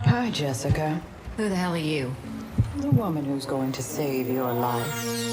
Hi, Jessica. Who the hell are you? The woman who's going to save your life.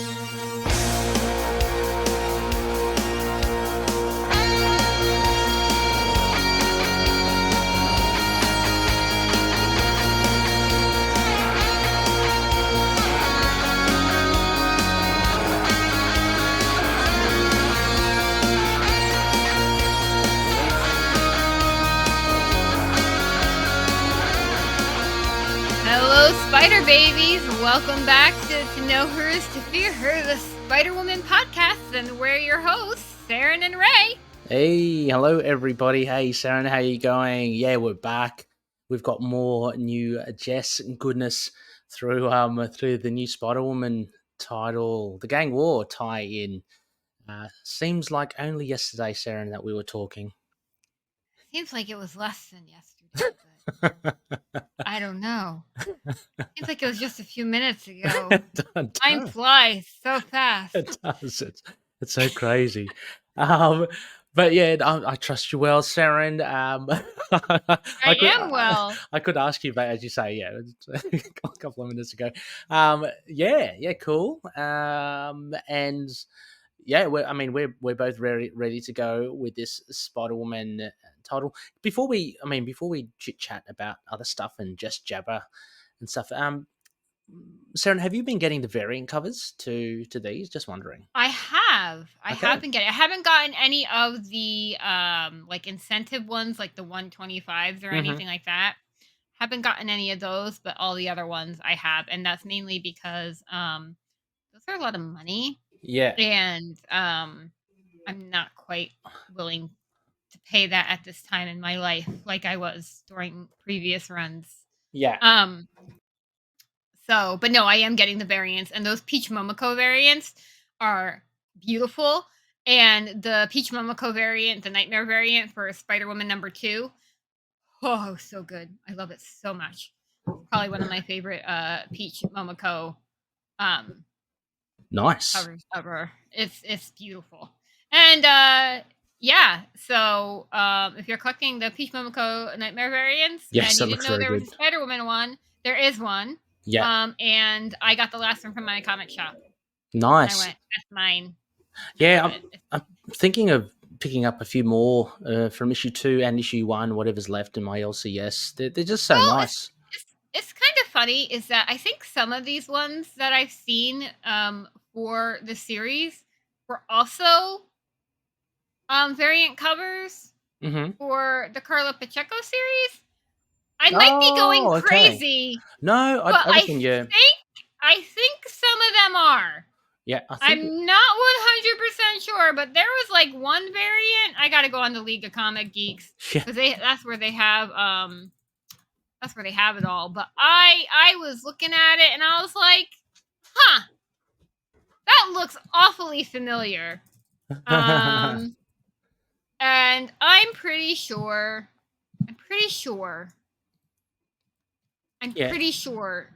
Hello, Spider Babies! Welcome back to Know Her is to Fear Her, the Spider-Woman podcast, and we're your hosts, Seren and Rey. Hey, hello everybody. Hey, Seren, how you going? Yeah, we're back. We've got more new Jess goodness through the new Spider-Woman title, the Gang War tie-in. Seems like only yesterday, Seren, that we were talking. Seems like it was less than yesterday, but I don't know. Seems like it was just a few minutes ago. Time flies so fast. It does. It's so crazy. But yeah, I trust you well, Seren. I am well. I could ask you, but as you say, yeah, a couple of minutes ago. Yeah, cool. And yeah, we're both ready to go with this Spider-Woman title. Before we chit chat about other stuff and just jabber and stuff. Seren, have you been getting the variant covers to these? Just wondering. I have. I Okay. have been getting. I haven't gotten any of the like incentive ones, like the 125s or anything like that. Haven't gotten any of those, but all the other ones I have, and that's mainly because those are a lot of money. Yeah. And I'm not quite willing to pay that at this time in my life, like I was during previous runs. Yeah. So, but no, I am getting the variants, and those Peach Momoko variants are beautiful. And the Peach Momoko variant, the Nightmare variant for Spider-Woman number 2, oh, so good. I love it so much. Probably one of my favorite Peach Momoko Nice covers ever. It's beautiful. And yeah, so if you're collecting the Peach Momoko Nightmare variants, yes, and you didn't know there was a Spider-Woman one, there is one. Yeah. And I got the last one from my comic shop. Nice. And I went, that's mine. Yeah, I'm thinking of picking up a few more from issue 2 and issue 1, whatever's left in my LCS. They're just so nice. It's kind of funny is that I think some of these ones that I've seen for the series were also variant covers for the Carla Pacheco series. I might be going crazy. No, I think some of them are. Yeah, I'm not 100% sure, but there was like one variant. I got to go on the League of Comic Geeks because that's where they have it all. But I was looking at it and I was like, huh, that looks awfully familiar. And I'm pretty sure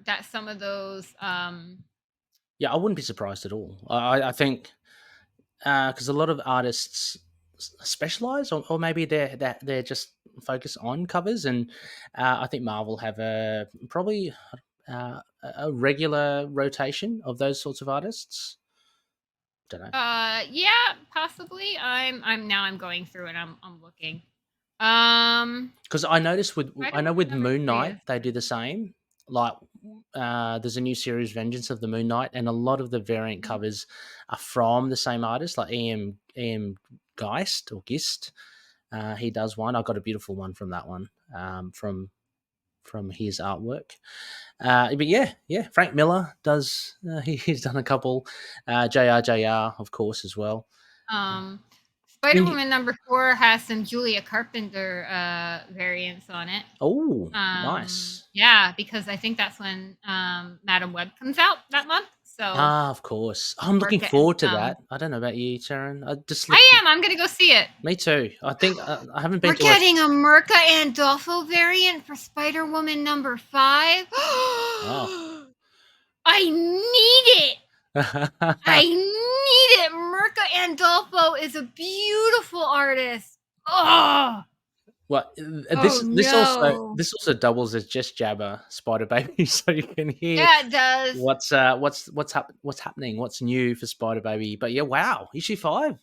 that some of those yeah, I wouldn't be surprised at all. I think because a lot of artists specialize, or maybe they're just focused on covers, and I think Marvel have probably a regular rotation of those sorts of artists. Don't know. Yeah, possibly. I'm going through and I'm looking. Because I noticed with Moon Knight they do the same. Like there's a new series, Vengeance of the Moon Knight, and a lot of the variant covers are from the same artist, like E.M. Geist or Gist. He does one. I got a beautiful one from that one, from his artwork. But yeah, Frank Miller does. He's done a couple. JR, of course, as well. Spider-Woman number 4 has some Julia Carpenter variants on it. Oh, nice. Yeah, because I think that's when Madam Web comes out that month. So of course. I'm looking forward to that. I don't know about you, Seren. I'm going to go see it. Me too. I think I haven't been. We're getting a Mirka Andolfo variant for Spider-Woman number 5. Oh. I need it. I need it. Mirka Andolfo is a beautiful artist. Oh, Well, Oh this no. also doubles as just Jabber Spider Baby, so you can hear Yeah, it does. what's happening, what's new for Spider Baby. But yeah, wow, issue 5.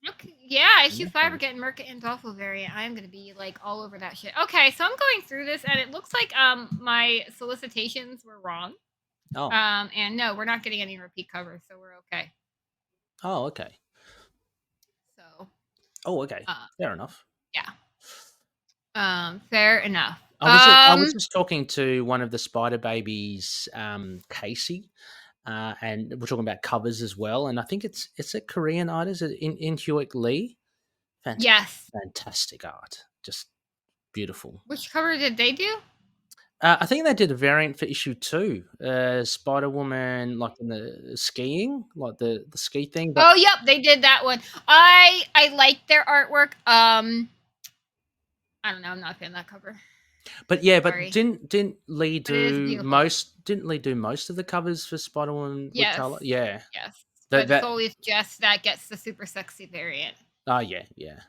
Okay, yeah, issue 5 Wonderful. we're getting Merca and Dolphin variant. I am gonna be like all over that shit. Okay, so I'm going through this and it looks like my solicitations were wrong. Oh, And no, we're not getting any repeat covers, so we're okay. oh, okay. So Oh, okay. Fair enough. yeah. Fair enough. I was just talking to one of the Spider Babies, Casey, and we're talking about covers as well. And I think it's a Korean artist in Hewitt Lee. Yes. Fantastic art, just beautiful. Which cover did they do? I think they did a variant for issue 2, Spider Woman, like in the skiing, like the ski thing. Oh, yep, they did that one. I like their artwork. I don't know. I'm not a fan of that cover. But yeah, Sorry. but didn't Lee do most? Didn't Lee do most of the covers for Spider Woman? Yes. Color? Yeah. Yes. But it's always Jess that gets the super sexy variant. Oh yeah, yeah.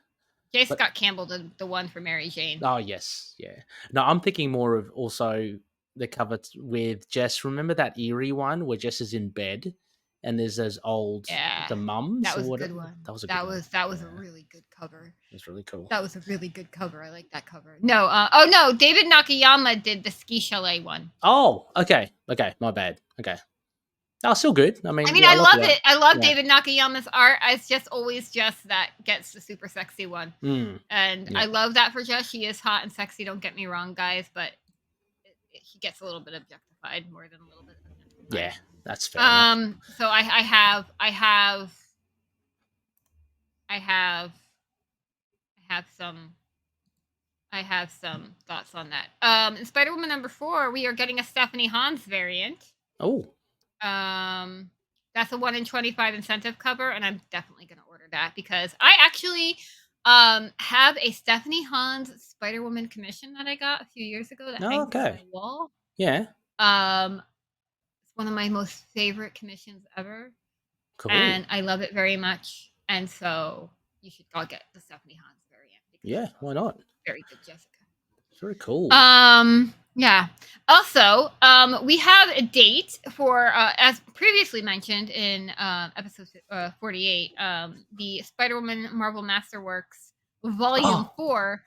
J. Scott Campbell did the one for Mary Jane. Oh yes, yeah. No, I'm thinking more of also the cover with Jess. Remember that eerie one where Jess is in bed and there's those old the mums. That was a good one. That was a good one. one. That was a really good cover. It was really cool. That was a really good cover. I like that cover. No, oh no, David Nakayama did the Ski Chalet one. Oh, okay, my bad. Okay. Oh, still good. I mean, I love it. I love David Nakayama's art. It's just always Jess that gets the super sexy one. And I love that for Jess. She is hot and sexy, don't get me wrong, guys, but he gets a little bit objectified more than a little bit objectified. Yeah, that's fair enough. So I have some thoughts on that. In Spider-Woman number 4, we are getting a Stephanie Hans variant. Oh. That's a 1 in 25 incentive cover, and I'm definitely gonna order that because I actually have a Stephanie Hans Spider-Woman commission that I got a few years ago that hangs on my wall. Yeah. It's one of my most favorite commissions ever. Cool. And I love it very much. And so you should all get the Stephanie Hans variant. Yeah, why not? Very good, Jessica. Very cool. Yeah. Also, we have a date for, as previously mentioned in episode 48, the Spider-Woman Marvel Masterworks Volume 4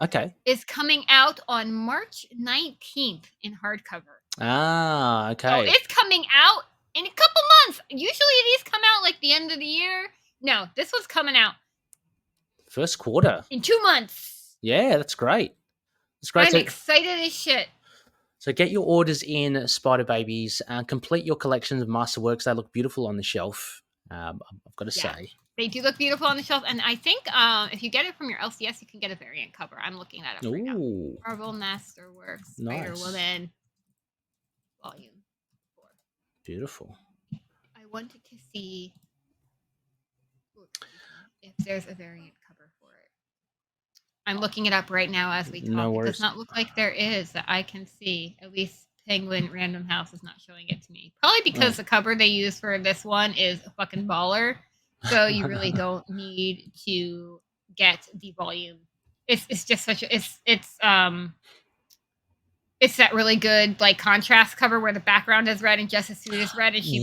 is coming out on March 19th in hardcover. Ah, okay. So it's coming out in a couple months. Usually these come out like the end of the year. No, this one's coming out first quarter. In 2 months. Yeah, that's great. It's great. I'm excited as shit. So get your orders in, Spider Babies. Complete your collections of Masterworks. They look beautiful on the shelf. I've got to say. They do look beautiful on the shelf. And I think if you get it from your LCS, you can get a variant cover. I'm looking that up right now. Marvel Masterworks Spider-Woman Volume 4. Beautiful. I wanted to see if there's a variant cover for it. I'm looking it up right now as we talk. No It does not look like there is that I can see. At least Penguin Random House is not showing it to me. Probably because the cover they use for this one is a fucking baller. So you really don't need to get the volume. It's just such a it's that really good like contrast cover where the background is red and Jess's suit is red and she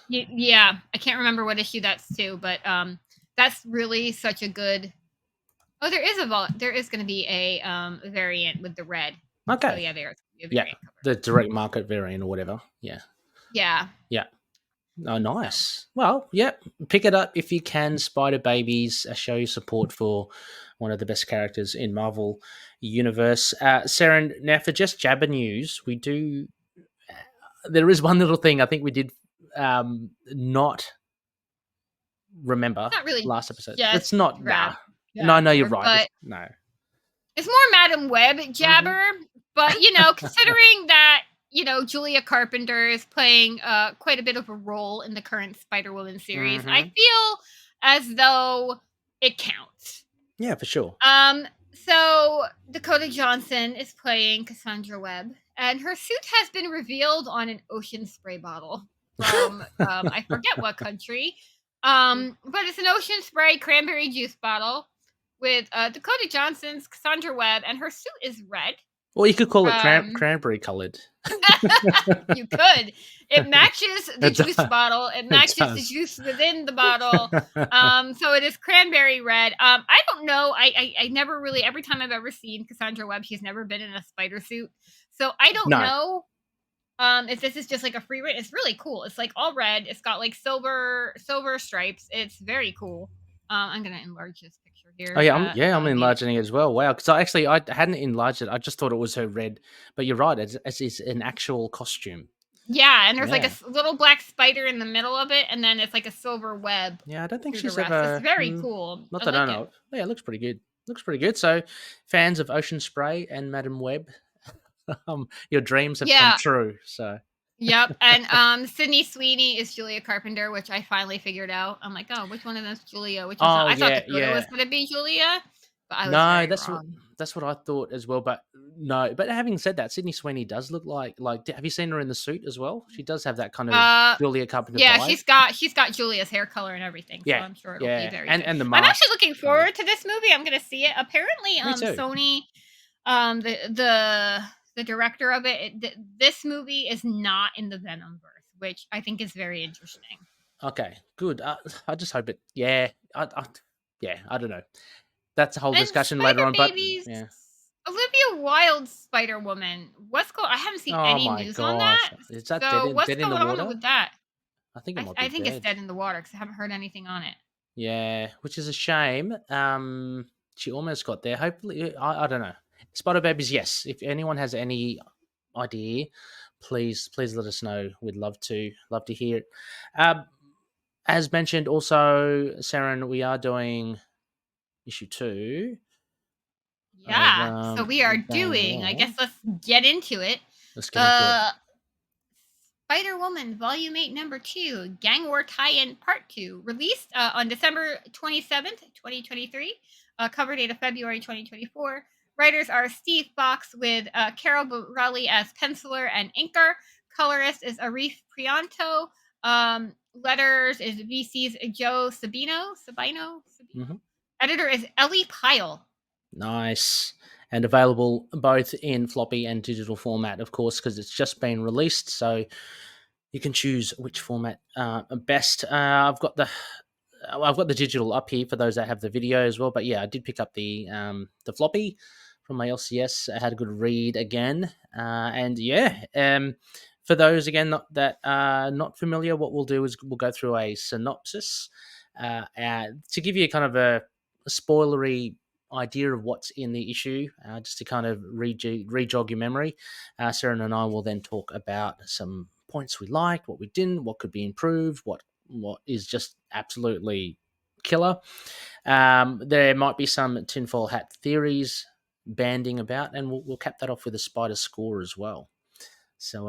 yeah, I can't remember what issue that's to, but that's really such a good. Oh, there is going to be a variant with the red. Okay. So yeah, there's a variant cover. The direct market variant or whatever. Yeah. Yeah. Yeah. Oh, nice. Well, pick it up if you can. Spider Babies, show your support for one of the best characters in Marvel Universe. Seren, now for just Jabber news, we do. There is one little thing I think we did not remember. It's not really last episode. It's not. No, you're right. No. It's more Madam Web Jabber, but considering that. Julia Carpenter is playing quite a bit of a role in the current Spider-Woman series. I feel as though it counts. Yeah, for sure. So Dakota Johnson is playing Cassandra Webb, and her suit has been revealed on an ocean spray bottle from I forget what country. But it's an ocean spray cranberry juice bottle. with Dakota Johnson's Cassandra Webb, and her suit is red. Well, you could call it cranberry colored. You could. It matches the juice bottle. It matches the does. juice within the bottle. So it is cranberry red. I don't know. I never really. Every time I've ever seen Cassandra Webb, she's never been in a spider suit. So I don't know. If this is just like a free rate. It's really cool. It's like all red. It's got like silver stripes. It's very cool. I'm gonna enlarge this picture here. Oh yeah, I'm enlarging it as well. Wow, because I hadn't enlarged it. I just thought it was her red, but you're right. It's an actual costume. Yeah, and there's like a little black spider in the middle of it, and then it's like a silver web. Yeah, I don't think she's ever. It's very cool. Not that I know. Yeah, it looks pretty good. Looks pretty good. So, fans of Ocean Spray and Madam Web, your dreams have come true. So. Yep, and Sydney Sweeney is Julia Carpenter, which I finally figured out. I'm like, oh, which one of them is Julia? Which I thought Dakota was going to be Julia, but I was wrong. That's what I thought as well. But no, but having said that, Sydney Sweeney does look like. Have you seen her in the suit as well? She does have that kind of Julia Carpenter. Yeah, vibe. she's got Julia's hair color and everything. So I'm sure it'll be very good. And the mask. I'm actually looking forward to this movie. I'm going to see it. Apparently, Sony, the director of it, this movie is not in the Venom verse, which I think is very interesting. Okay, good. I just hope it. Yeah, I don't know. That's a whole discussion later on. But yeah, Olivia Wilde's Spider Woman. I haven't seen any news on that. Is that what's dead going in the water? on with that? I think it might I think it's dead in the water because I haven't heard anything on it. Yeah, which is a shame. She almost got there. Hopefully, I don't know. Spider Babies, yes. If anyone has any idea, please let us know. We'd love to hear it. As mentioned, also, Seren, we are doing issue 2. Yeah, so we are doing. I guess let's get into it. Let's get into it. Spider-Woman Volume 8, Number 2, Gang War Tie-In Part 2, released on December 27th, 2023. Cover date of February 2024. Writers are Steve Box with Carol Borelli as penciler and inker. Colorist is Arif Prianto. Letters is VC's Joe Sabino. Mm-hmm. Editor is Ellie Pyle. Nice. And available both in floppy and digital format, of course, because it's just been released. So you can choose which format best. I've got the digital up here for those that have the video as well. But yeah, I did pick up the floppy from my LCS. I had a good read again. And yeah, for those again that are not familiar, what we'll do is we'll go through a synopsis to give you kind of a spoilery idea of what's in the issue, just to kind of re-jog your memory. Seren and I will then talk about some points we liked, what we didn't, what could be improved, what is just absolutely killer. There might be some tinfoil hat theories banding about, and we'll cap that off with a spider score as well. So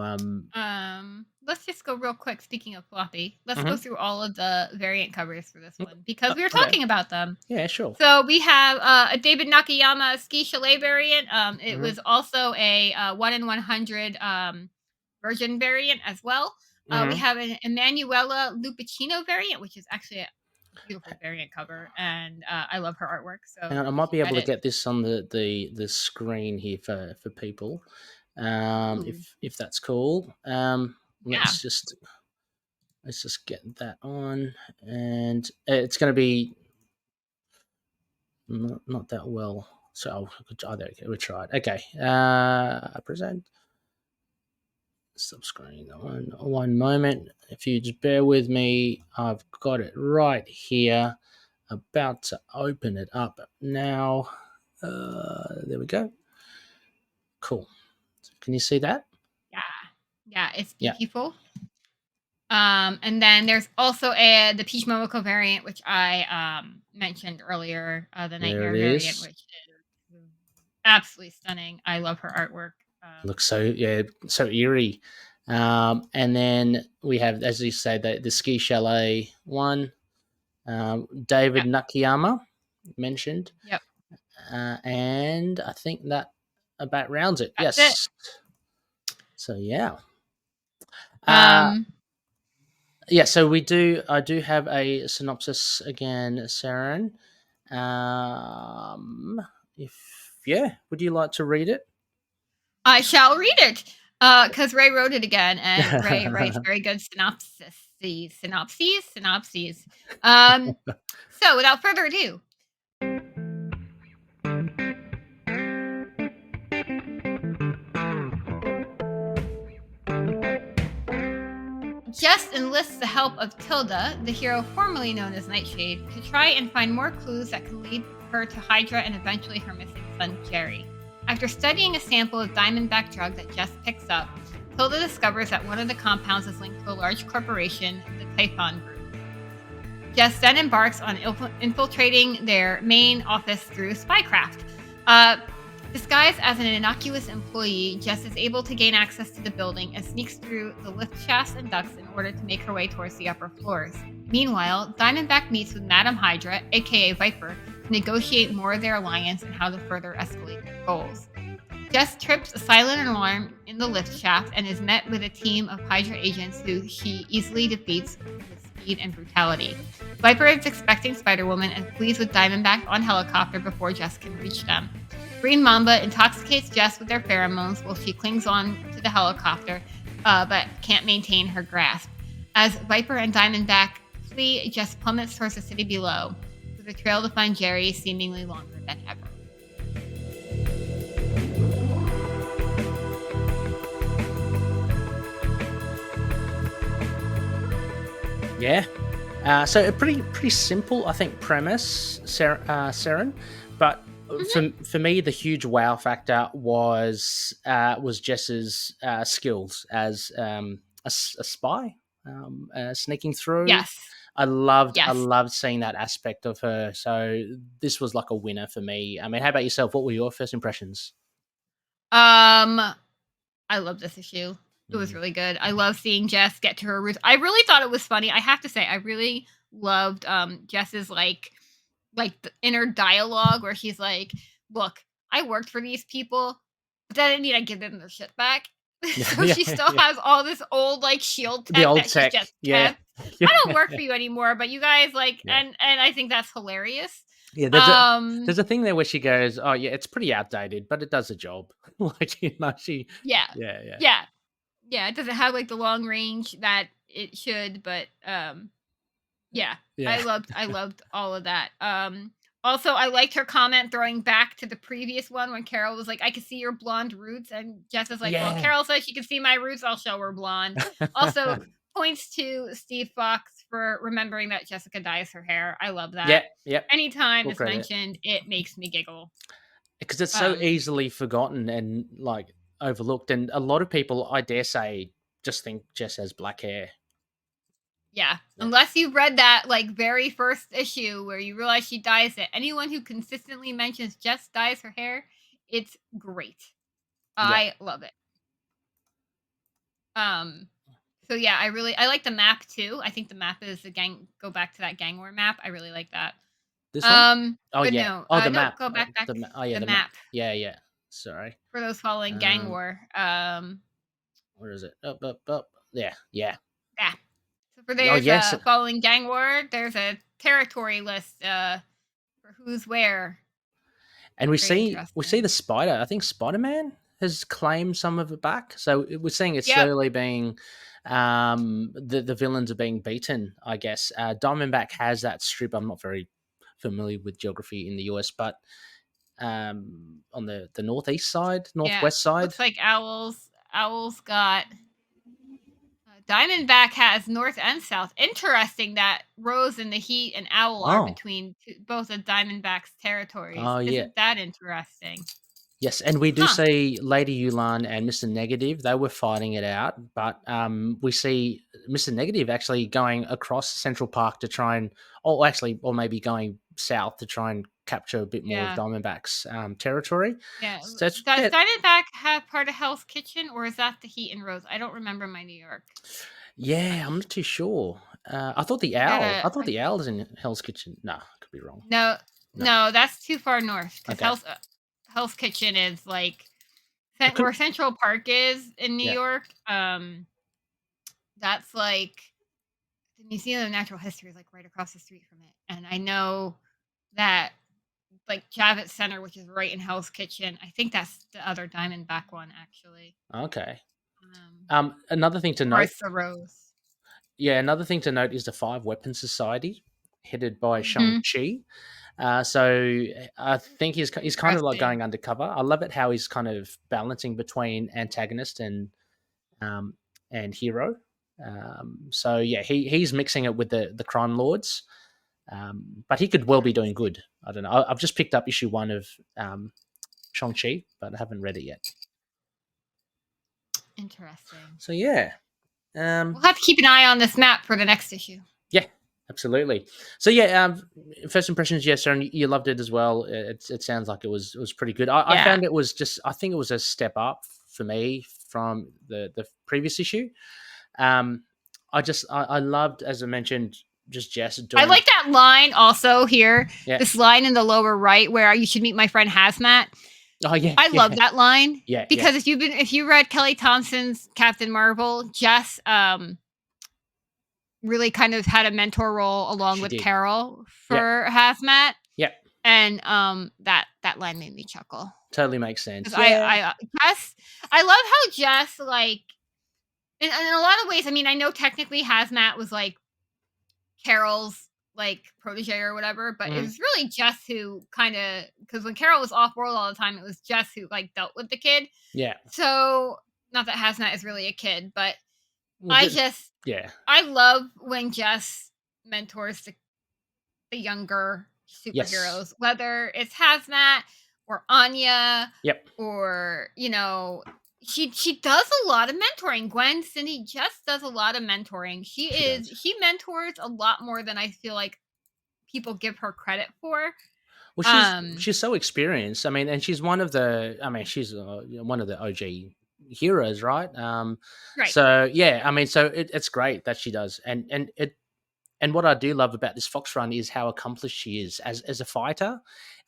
let's just go real quick. Speaking of floppy, let's go through all of the variant covers for this one because we were talking about them. Yeah, sure. So we have a David Nakayama Ski Chalet variant. It was also a 1 in 100 version variant as well. We have an Emanuela Lupicino variant, which is actually a beautiful variant cover, and I love her artwork. So and I might be able to get this on the screen here for people. If that's cool. Let's just get that on, and it's going to be not that well. So there we tried. Okay, present subscreen. One moment. If you just bear with me, I've got it right here. About to open it up now. There we go. Cool. Can you see that? Yeah, it's beautiful. And then there's also the Peach Momoko variant, which I mentioned earlier, the Nightmare variant, which is absolutely stunning. I love her artwork. Looks so eerie. And then we have, as you say, the Ski Chalet one. David Nakayama mentioned. Yep. And I think that about rounds it. That's yes. It. So yeah. Yeah, so I do have a synopsis again, Seren. Would you like to read it? I shall read it because Ray wrote it again, and Ray writes very good synopses. So, without further ado, Jess enlists the help of Tilda, the hero formerly known as Nightshade, to try and find more clues that can lead her to Hydra and eventually her missing son, Gerry. After studying a sample of diamondback drug that Jess picks up, Tilda discovers that one of the compounds is linked to a large corporation, the Typhon Group. Jess then embarks on infiltrating their main office through spycraft. Disguised as an innocuous employee, Jess is able to gain access to the building and sneaks through the lift shafts and ducts in order to make her way towards the upper floors. Meanwhile, Diamondback meets with Madame Hydra, aka Viper, to negotiate more of their alliance and how to further escalate their goals. Jess trips a silent alarm in the lift shaft and is met with a team of Hydra agents who she easily defeats with speed and brutality. Viper is expecting Spider-Woman and flees with Diamondback on helicopter before Jess can reach them. Green Mamba intoxicates Jess with their pheromones while she clings on to the helicopter, but can't maintain her grasp. As Viper and Diamondback flee, Jess plummets towards the city below, with a trail to find Gerry seemingly longer than ever. Yeah. So a pretty simple, I think, premise, Seren, but for me, the huge wow factor was Jess's skills as a spy, sneaking through. Yes. I loved seeing that aspect of her. So this was like a winner for me. I mean, how about yourself? What were your first impressions? I love this issue. It was really good. I love seeing Jess get to her roots. I really thought it was funny. I have to say, I really loved Jess's like the inner dialogue where she's like, "Look, I worked for these people, but that didn't mean I give them their shit back." So she still has all this old like shield tech, the old that tech. She's just Yeah. kept. I don't work for you anymore, but you guys like, and I think that's hilarious. Yeah, there's a thing there where she goes, "Oh yeah, it's pretty outdated, but it does the job." Like, you know, she. Yeah. Yeah. It doesn't have like the long range that it should, but yeah. I loved all of that. Also, I liked her comment throwing back to the previous one when Carol was like, "I can see your blonde roots," and Jess is like, "Well, Carol says she can see my roots. I'll show her blonde." Also, points to Steve Fox for remembering that Jessica dyes her hair. I love that. Yeah. Anytime it's mentioned, it makes me giggle because it's so easily forgotten and like overlooked, and a lot of people, I dare say, just think Jess has black hair. Yeah. Unless you read that like very first issue where you realize she dyes it. Anyone who consistently mentions Jess dyes her hair, it's great. I love it. So yeah, I like the map too. I think the map is go back to that gang war map. I really like that. This one? Oh yeah. No, the map. Go back. The map. Yeah. Sorry. For those following gang war. Where is it? Up. Yeah. Yeah. So for there's following gang war, there's a territory list for who's where. And we see the spider. I think Spider-Man has claimed some of it back. So we're seeing it slowly being the villains are being beaten, I guess. Diamondback has that strip. I'm not very familiar with geography in the US, but on the northeast side, northwest side. Looks like Owl's got Diamondback has north and south. Interesting that Rose and the Heat and Owl are between both of Diamondback's territories. Isn't that interesting? Yes, and we do see Lady Yulan and Mr. Negative. They were fighting it out, but we see Mr. Negative actually going across Central Park to try and, or maybe going south to try and capture a bit more of Diamondback's territory. Yeah. Does Diamondback have part of Hell's Kitchen, or is that the Heat and Rose? I don't remember my New York. Yeah, I'm not too sure. I thought the owl. I thought the owl is in Hell's Kitchen. No, I could be wrong. No, that's too far north. Because Hell's Kitchen is like where Central Park is in New York. That's like the Museum of Natural History is like right across the street from it, and I know that like Javits Center, which is right in Hell's Kitchen. I think that's the other Diamondback one, actually. Okay. Another thing to note. The Rose. Yeah, another thing to note is the Five Weapons Society, headed by Mhm. Shang-Chi. So I think he's kind of like going undercover. I love it how he's kind of balancing between antagonist and hero. So yeah, he's mixing it with the crime lords, but he could well be doing good. I don't know. I've just picked up issue 1 of Shang-Chi, but I haven't read it yet. Interesting. So yeah, we'll have to keep an eye on this map for the next issue. Yeah, absolutely. So yeah, first impressions, yes, Seren, you loved it as well. It sounds like it was pretty good. I found it was I think it was a step up for me from the previous issue. I loved, as I mentioned, just Jess doing. I like that line also here. Yeah. This line in the lower right where you should meet my friend Hazmat. Oh yeah, I love that line. Yeah, because if you read Kelly Thompson's Captain Marvel, Jess really kind of had a mentor role along with Carol for Hazmat. Yep. And that line made me chuckle. Totally makes sense. I love how Jess, like, in a lot of ways, I mean, I know technically Hazmat was like Carol's like protege or whatever, but it was really Jess who kind of, because when Carol was off world all the time, it was Jess who like dealt with the kid. Yeah. So not that Hazmat is really a kid, but I love when Jess mentors the younger superheroes, whether it's Hazmat or Anya, or she does a lot of mentoring. Gwen, Cindy, Jess does a lot of mentoring. She mentors a lot more than I feel like people give her credit for. Well, she's so experienced. I mean, and she's one of the. I mean, she's one of the OG heroes, right? Right. So yeah, I mean, so it's great that she does, and what I do love about this Fox run is how accomplished she is as a fighter,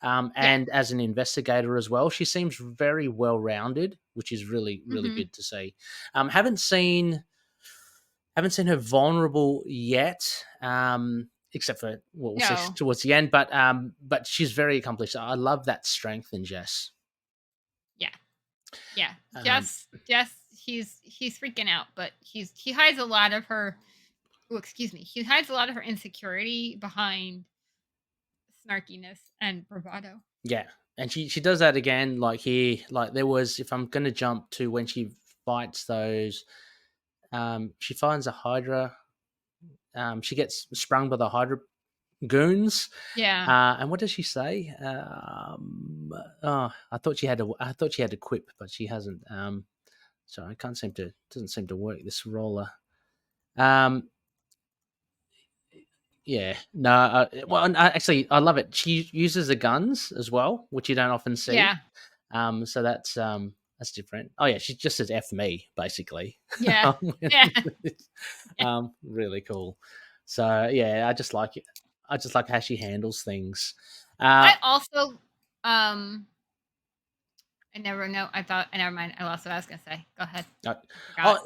and as an investigator as well. She seems very well rounded, which is really good to see. Haven't seen her vulnerable yet, except for what we'll see towards the end. But she's very accomplished. I love that strength in Jess. Yeah. Jess, he's freaking out, but he hides a lot of her. Oh, excuse me. She hides a lot of her insecurity behind snarkiness and bravado. Yeah, and she does that again. Like here, like there was. If I'm going to jump to when she fights those, she finds a Hydra. She gets sprung by the Hydra goons. Yeah. And what does she say? I thought she had a quip, but she hasn't. So I doesn't seem to work this roller. Yeah, no. Actually, I love it. She uses the guns as well, which you don't often see. Yeah. So that's different. Oh yeah, she just says "F me," basically. Yeah. Really cool. So yeah, I just like it. I just like how she handles things. I also, I never know. Never mind. I lost what I was going to say. Go ahead.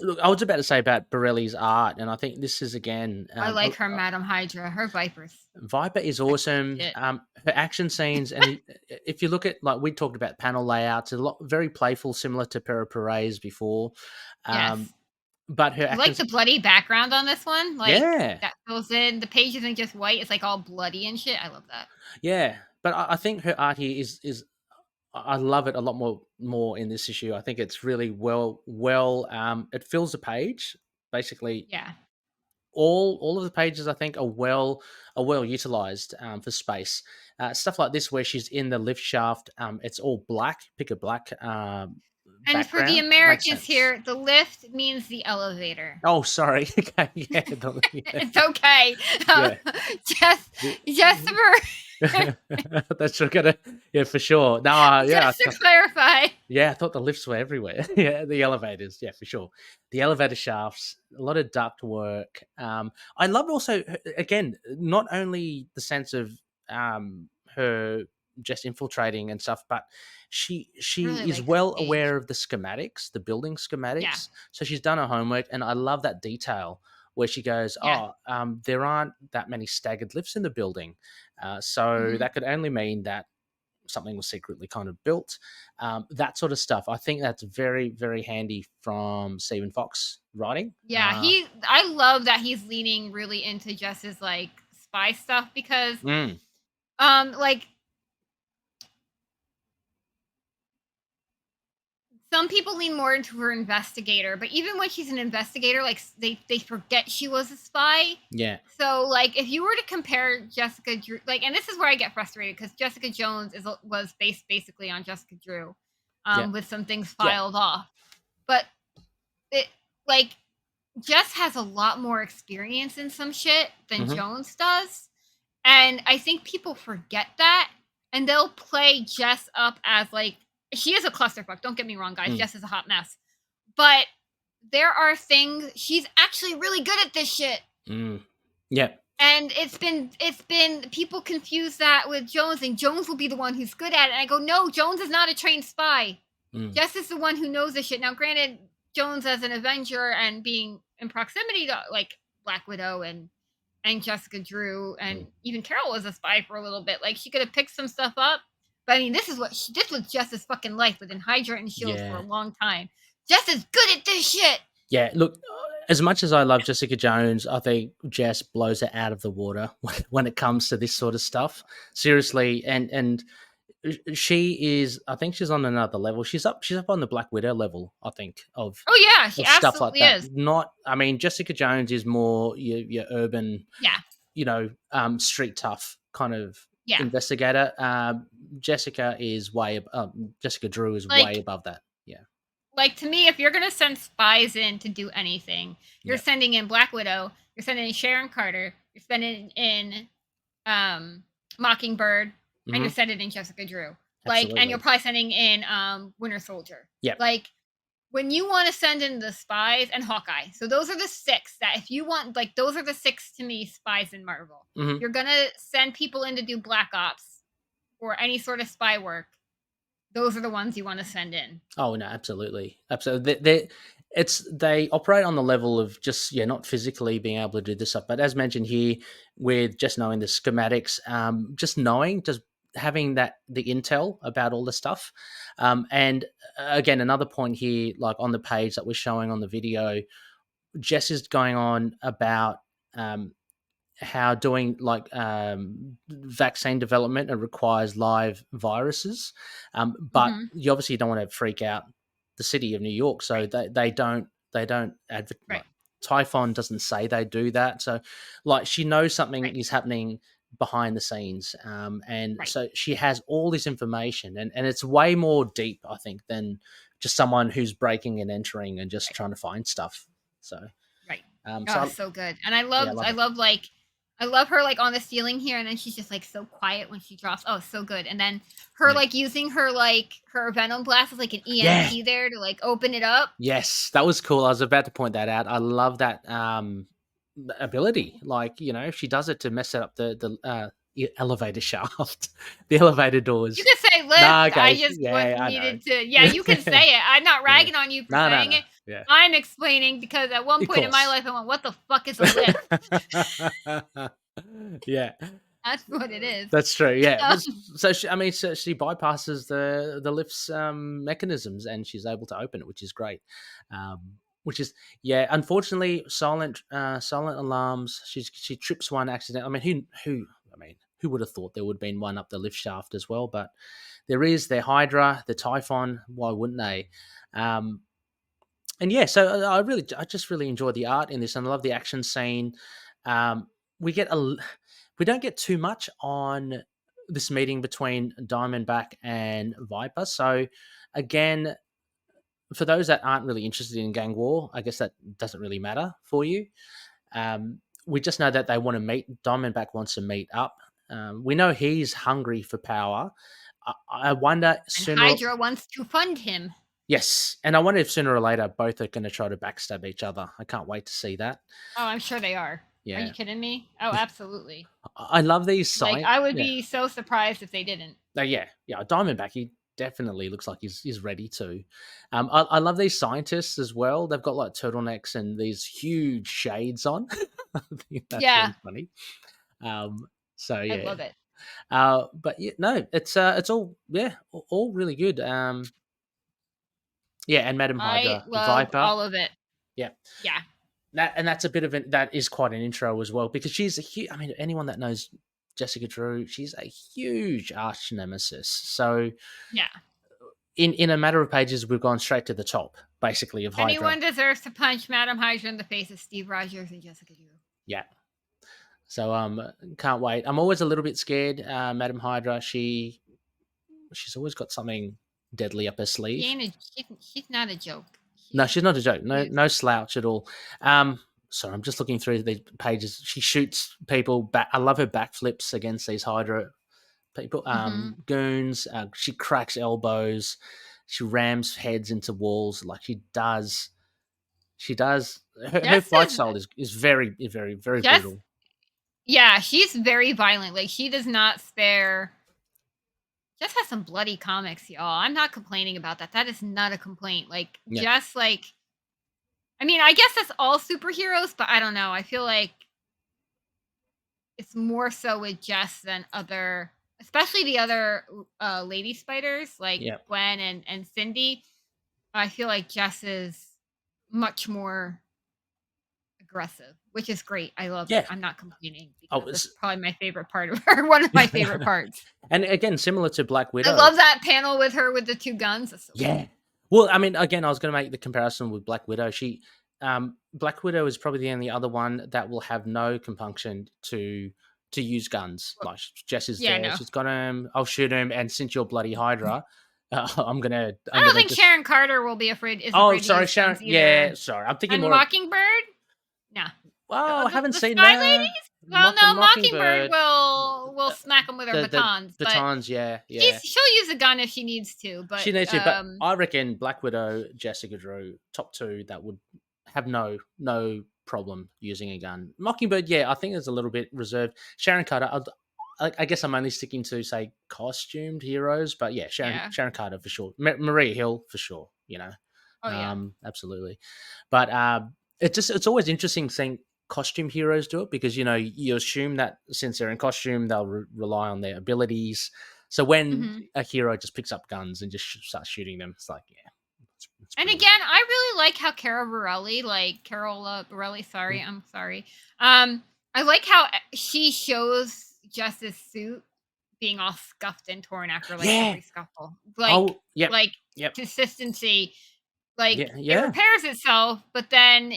Look, I was about to say about Borelli's art, and I think this is again. I like her Madam Hydra. Her Vipers. Viper is awesome. Her action scenes, and if you look at, like, we talked about panel layouts, a lot very playful, similar to Pere Perez before. Yes. But her I like the bloody background on this one. Like, yeah, that goes in. The page isn't just white; it's like all bloody and shit. I love that. Yeah, but I think her art here is. I love it a lot more in this issue. I think it's really well. It fills the page basically. Yeah. All of the pages I think are well utilized for space. Stuff like this where she's in the lift shaft. It's all black. Pick a black. And for the Americans here, the lift means the elevator. Oh, sorry. Okay, yeah, it's okay. Just that's gonna, yeah, for sure. No, just to clarify. Yeah, I thought the lifts were everywhere. Yeah, the elevators. Yeah, for sure. The elevator shafts. A lot of duct work. I love also again not only the sense of her just infiltrating and stuff, but she really is well aware of the schematics, the building schematics. Yeah. So she's done her homework, and I love that detail where she goes, there aren't that many staggered lifts in the building. So that could only mean that something was secretly kind of built. That sort of stuff. I think that's very, very handy from Stephen Fox writing. Yeah, I love that he's leaning really into Jess's like spy stuff because like some people lean more into her investigator, but even when she's an investigator, like they forget she was a spy. Yeah. So like if you were to compare Jessica Drew, like, and this is where I get frustrated because Jessica Jones was based basically on Jessica Drew, with some things filed off, but it like Jess has a lot more experience in some shit than Jones does, and I think people forget that, and they'll play Jess up as like. She is a clusterfuck. Don't get me wrong, guys. Jess is a hot mess. But there are things she's actually really good at this shit. Yeah. And it's been people confuse that with Jones, and Jones will be the one who's good at it. And I go, no, Jones is not a trained spy. Jess is the one who knows this shit. Now, granted, Jones as an Avenger and being in proximity to like Black Widow and Jessica Drew and even Carol was a spy for a little bit. Like she could have picked some stuff up. But I mean, this was Jess's fucking life within Hydra and S.H.I.E.L.D. for a long time. Jess is good at this shit. Yeah, look, as much as I love Jessica Jones, I think Jess blows it out of the water when it comes to this sort of stuff. Seriously, and she is. I think she's on another level. She's up on the Black Widow level. I think of. Oh yeah, she absolutely stuff like that. is. I mean, Jessica Jones is more your urban. Yeah. Street tough kind of. Yeah. Investigator. Jessica Drew is way above that. Yeah. Like to me, if you're gonna send spies in to do anything, you're sending in Black Widow, you're sending in Sharon Carter, you're sending in Mockingbird, and you're sending in Jessica Drew. Absolutely. And you're probably sending in Winter Soldier. Yeah. Like when you want to send in the spies and Hawkeye. So those are the 6 that if you want, like those are the 6 to me spies in Marvel. You're going to send people in to do Black Ops or any sort of spy work. Those are the ones you want to send in. Oh, no, absolutely. Absolutely. They operate on the level of just, not physically being able to do this stuff. But as mentioned here, with just knowing the schematics, just having the intel about all the stuff. And again, another point here, like on the page that we're showing on the video, Jess is going on about how doing like vaccine development requires live viruses. But you obviously don't want to freak out the city of New York. So they don't advertise. Like, Typhon doesn't say they do that. So like she knows something is happening behind the scenes, and so she has all this information, and it's way more deep, I think, than just someone who's breaking and entering and just trying to find stuff. So so good. And I love her like on the ceiling here, and then she's just like so quiet when she drops. Oh, so good. And then her like using her venom blast as like an EMP there to like open it up. Yes, that was cool. I was about to point that out. I love that ability. Like, if she does it to mess up the elevator shaft, the elevator doors. You can say lift. I just needed to. Yeah, you can say it. I'm not ragging on you for saying it. Yeah. I'm explaining because at one point in my life I went, what the fuck is a lift? Yeah. That's what it is. That's true. Yeah. So she bypasses the lift's mechanisms and she's able to open it, which is great. Unfortunately, silent alarms. She trips one accident. I mean, who would have thought there would have been one up the lift shaft as well? But there is. They're Hydra, the Typhon. Why wouldn't they? So I just really enjoy the art in this, and I love the action scene. We don't get too much on this meeting between Diamondback and Viper. So again, for those that aren't really interested in gang war, I guess that doesn't really matter for you. We just know that they want to meet. Diamondback wants to meet up. We know he's hungry for power. I wonder. And Hydra wants to fund him. Yes, and I wonder if sooner or later both are going to try to backstab each other. I can't wait to see that. Oh, I'm sure they are. Yeah. Are you kidding me? Oh, absolutely. I love these signs. Like, I would be so surprised if they didn't. Yeah. Diamondback, he definitely looks like he's ready to. I love these scientists as well. They've got like turtlenecks and these huge shades on. I think that's really funny. I love it. But yeah, no, it's all all really good. Yeah, and Madam I Hydra, loved Viper. all of it. Yeah, Yeah. that's a bit of that is quite an intro as well, because she's a huge. I mean, anyone that knows Jessica Drew, she's a huge arch nemesis. So Yeah. in a matter of pages, we've gone straight to the top, basically, of Hydra. Anyone deserves to punch Madam Hydra in the face of Steve Rogers and Jessica Drew. Yeah. So can't wait. I'm always a little bit scared. Madam Hydra, she's always got something deadly up her sleeve. She's not a joke. No, she's not a joke. No slouch at all. Sorry, I'm just looking through these pages. She shoots people back. I love her backflips against these Hydra people, goons. She cracks elbows. She rams heads into walls like she does. She does. Her fight style is very, very, very brutal. Yeah, she's very violent. Like, she does not spare. Jess has some bloody comics, y'all. I'm not complaining about that. That is not a complaint. Like, Jess, like, I mean, I guess that's all superheroes, but I don't know. I feel like it's more so with Jess than other, especially the other lady spiders, like Gwen and Cindy. I feel like Jess is much more aggressive, which is great. I love it. I'm not complaining. It's probably my favorite part of her. One of my favorite parts. And again, similar to Black Widow. I love that panel with her with the two guns. That's so cool. Well, I mean, again, I was going to make the comparison with Black Widow. Black Widow is probably the only other one that will have no compunction to use guns. Like, Jess is there. No. She's got him. I'll shoot him. And since you're bloody Hydra, I'm gonna. I don't think Sharon Carter will be afraid. Sorry, Sharon. Yeah, sorry. I'm thinking and more. Mockingbird. No. Well, I haven't seen that. Ladies? Well, no, Mockingbird will smack them with her batons. Batons, yeah. She'll use a gun if she needs to, but she needs to. But I reckon Black Widow, Jessica Drew, top two that would have no problem using a gun. Mockingbird, I think is a little bit reserved. Sharon Carter, I guess I'm only sticking to say costumed heroes, but Sharon Carter for sure. Maria Hill for sure. You know, absolutely. But it's always interesting seeing costume heroes do it, because you assume that since they're in costume they'll rely on their abilities. So when a hero just picks up guns and just starts shooting them, it's like it's and again, I really like how Carola Borelli, I'm sorry, I like how she shows Jess's suit being all scuffed and torn after every scuffle, consistency. It repairs itself, but then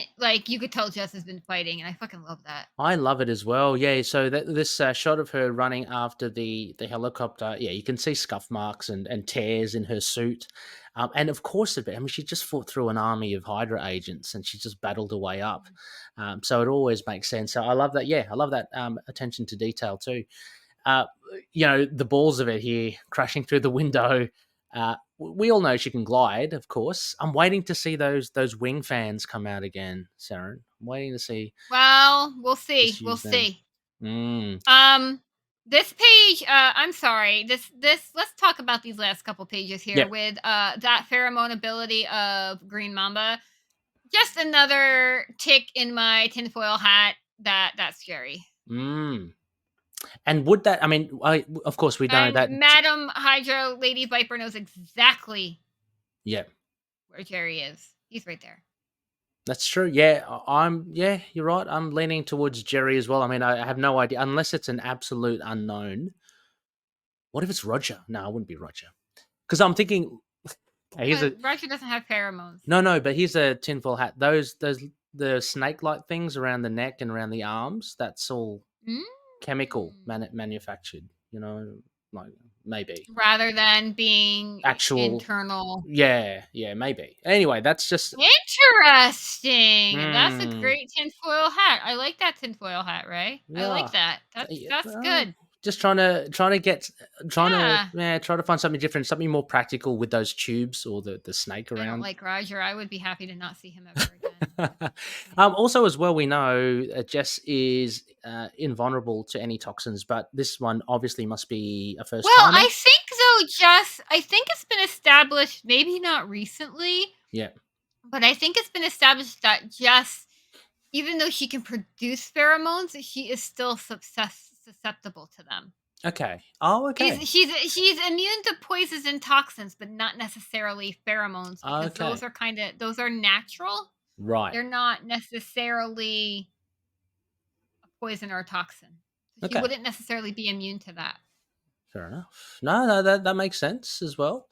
you could tell Jess has been fighting, and I fucking love that. I love it as well. Yeah, so this shot of her running after the helicopter, you can see scuff marks and tears in her suit. And of course, she just fought through an army of Hydra agents, and she just battled her way up. So it always makes sense. So I love that. Yeah, I love that attention to detail too. The balls of it here crashing through the window. We all know she can glide, of course. I'm waiting to see those wing fans come out again, Seren. I'm waiting to see. Well, we'll see. We'll see. This page, I'm sorry. This let's talk about these last couple pages here with that pheromone ability of Green Mamba. Just another tick in my tinfoil hat that's Gerry. And would that? I mean, of course we know that Madam Hydra, Lady Viper knows exactly. where Gerry is. He's right there. That's true. Yeah, you're right. I'm leaning towards Gerry as well. I mean, I have no idea unless it's an absolute unknown. What if it's Roger? No, it wouldn't be Roger. Because I'm thinking, Roger doesn't have pheromones. No, but here's a tinfoil hat. Those the snake-like things around the neck and around the arms. That's all. Chemical manufactured, maybe rather than being actual internal. Maybe. Anyway, that's just interesting. That's a great tinfoil hat. I like that tinfoil hat, Ray. I like that. That's good. Just trying to find something different, something more practical with those tubes or the snake around. I don't like Roger. I would be happy to not see him ever again. Also, as well, we know Jess is invulnerable to any toxins, but this one obviously must be a first time. Well, I think though, Jess, it's been established, maybe not recently. Yeah. But I think it's been established that Jess, even though she can produce pheromones, she is still susceptible to them. Okay. Oh, okay. She's immune to poisons and toxins, but not necessarily pheromones, because Okay. those are natural. Right. They're not necessarily a poison or a toxin. So she Okay. wouldn't necessarily be immune to that. Fair enough. No, that makes sense as well.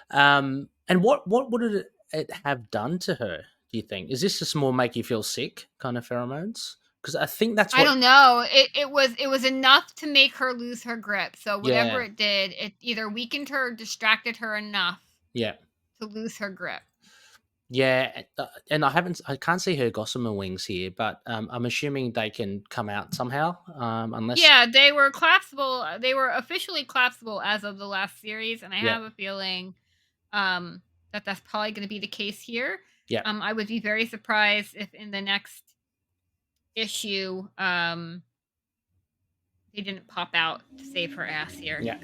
And what would it have done to her? Do you think? Is this just more make you feel sick kind of pheromones? Because I think that's I what. don't know. It was enough to make her lose her grip. So whatever Yeah. it did, it either weakened her or distracted her enough Yeah. to lose her grip. Yeah, and I can't see her gossamer wings here, but I'm assuming they can come out somehow, unless. Yeah, they were collapsible. They were officially collapsible as of the last series, and I Yeah. have a feeling that that's probably going to be the case here. Yeah. I would be very surprised if in the next issue they didn't pop out to save her ass here. Yeah.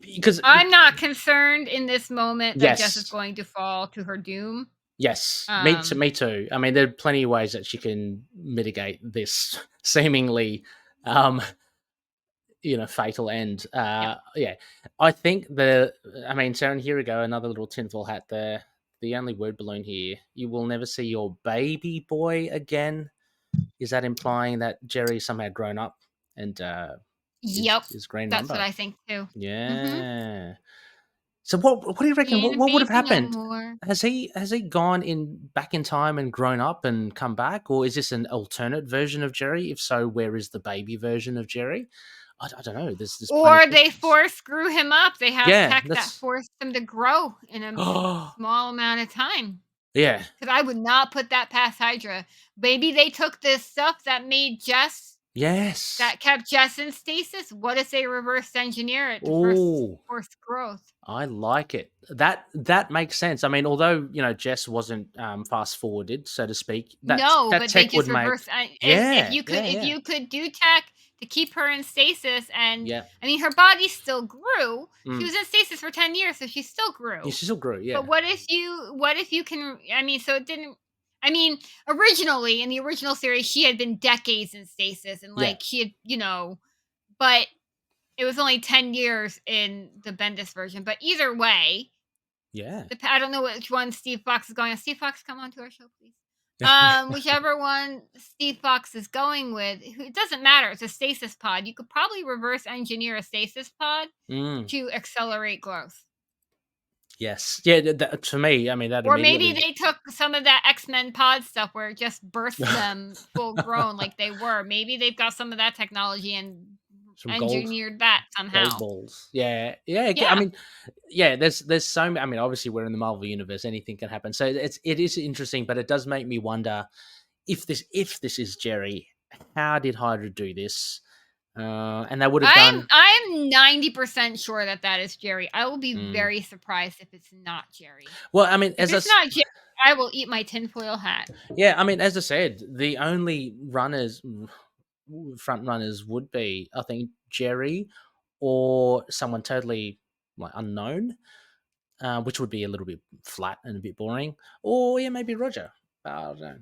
Because I'm not concerned in this moment that Jess is Yes. going to fall to her doom. Yes, me too. I mean, there are plenty of ways that she can mitigate this seemingly, fatal end. Yeah, I think Seren, here we go, another little tinfoil hat there. The only word balloon here. You will never see your baby boy again. Is that implying that Gerry somehow grown up and Yep, is Green that's Mamba? what I think too. Yeah. So what do you reckon? Ain't a What would have baby no happened? more. Has he gone back in time and grown up and come back, or is this an alternate version of Gerry? If so, where is the baby version of Gerry? I don't know. There's Or they force grew him up. They have tech that that's forced him to grow in a small amount of time. yeah. Because I would not put that past Hydra. Maybe they took this stuff that made Jess, Yes. that kept Jess in stasis. What if they reverse engineer it to force growth? I like it. That makes sense. I mean, although Jess wasn't fast forwarded, so to speak. That But tech they just reverse. If you could do tech to keep her in stasis, and I mean, her body still grew. She was in stasis for 10 years, so she still grew. Yeah, she still grew. Yeah. But what if you can? I mean, so it didn't. I mean, originally in the original series, she had been decades in stasis, and she had, but it was only 10 years in the Bendis version. But either way, I don't know which one Steve Fox is going on. Steve Fox, come on to our show, please. Whichever one Steve Fox is going with, it doesn't matter. It's a stasis pod. You could probably reverse engineer a stasis pod to accelerate growth. Yes. Yeah, to me, I mean, that or maybe they took some of that X-Men pod stuff where it just burst them full grown like they were. Maybe they've got some of that technology and engineered that somehow. Gold balls. Yeah. I mean, there's so many. I mean, obviously we're in the Marvel universe, anything can happen. So it is interesting, but it does make me wonder if this is Gerry, how did Hydra do this? And they would have done. I'm 90% sure that is Gerry. I will be very surprised if it's not Gerry. Well, I mean, if it's not Gerry, I will eat my tinfoil hat. Yeah, I mean, as I said, the only front runners would be, I think, Gerry or someone totally unknown, which would be a little bit flat and a bit boring. Or maybe Roger. I don't know.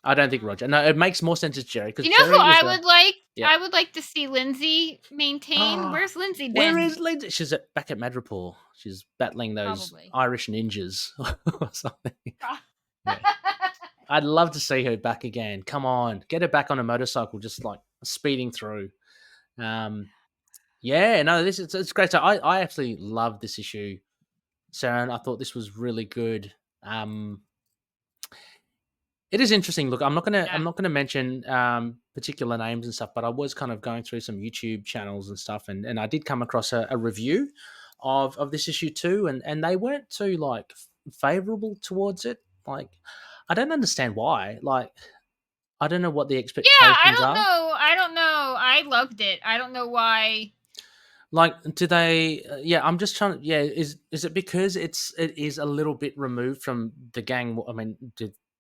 I don't think Roger. No, it makes more sense as Gerry. You know who I would like? Yeah. I would like to see Lindsay maintain. Where's Lindsay been? Where is Lindsay? She's back at Madripoor. She's battling those Irish ninjas or something. Yeah. I'd love to see her back again. Come on, get her back on a motorcycle, just speeding through. It's great. So I actually love this issue, Seren. I thought this was really good. It is interesting. Look, I'm not gonna mention particular names and stuff, but I was kind of going through some YouTube channels and stuff, and I did come across a review of this issue too, and they weren't too favorable towards it. I don't understand why. I don't know what the expectations are. I don't know. I loved it. I don't know why. Do they? I'm just trying. Yeah, is it because it is a little bit removed from the gang? I mean,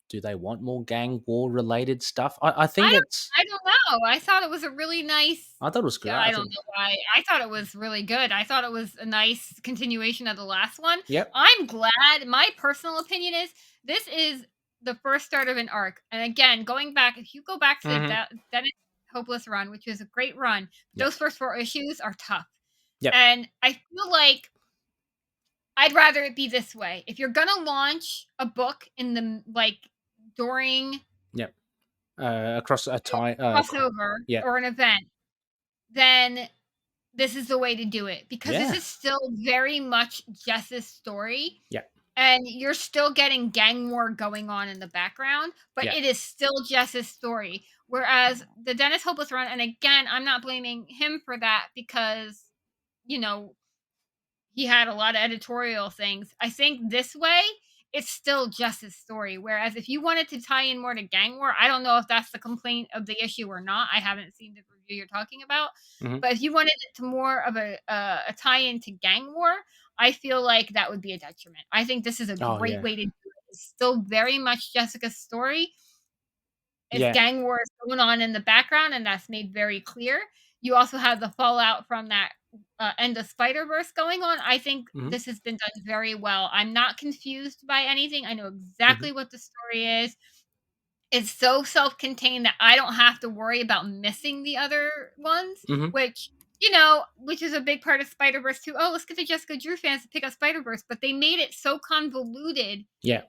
do they want more gang war related stuff? I think it's. I don't know. I thought it was a really nice. I thought it was good. I don't know why. I thought it was really good. I thought it was a nice continuation of the last one. Yep. I'm glad. My personal opinion is this is the first start of an arc. And again, going back, if you go back to Hopeless run, which was a great run. Yep. Those first 4 issues are tough. Yep. And I feel like I'd rather it be this way. If you're gonna launch a book in the during across a time crossover or an event, then this is the way to do it, because this is still very much Jess's story. Yeah. And you're still getting gang war going on in the background, but it is still Jess's story. Whereas the Dennis Hopeless run, and again, I'm not blaming him for that because, you know, he had a lot of editorial things. I think this way, it's still Jess's story. Whereas if you wanted to tie in more to gang war, I don't know if that's the complaint of the issue or not. I haven't seen the review you're talking about. Mm-hmm. But if you wanted it to more of a tie-in to gang war, I feel like that would be a detriment. I think this is a great way to do it. It's still very much Jessica's story. It's gang war is going on in the background, and that's made very clear. You also have the fallout from that end of Spider-Verse going on. I think this has been done very well. I'm not confused by anything. I know exactly what the story is. It's so self-contained that I don't have to worry about missing the other ones, which is a big part of Spider-Verse too. Oh, let's get the Jessica Drew fans to pick up Spider-Verse, but they made it so convoluted that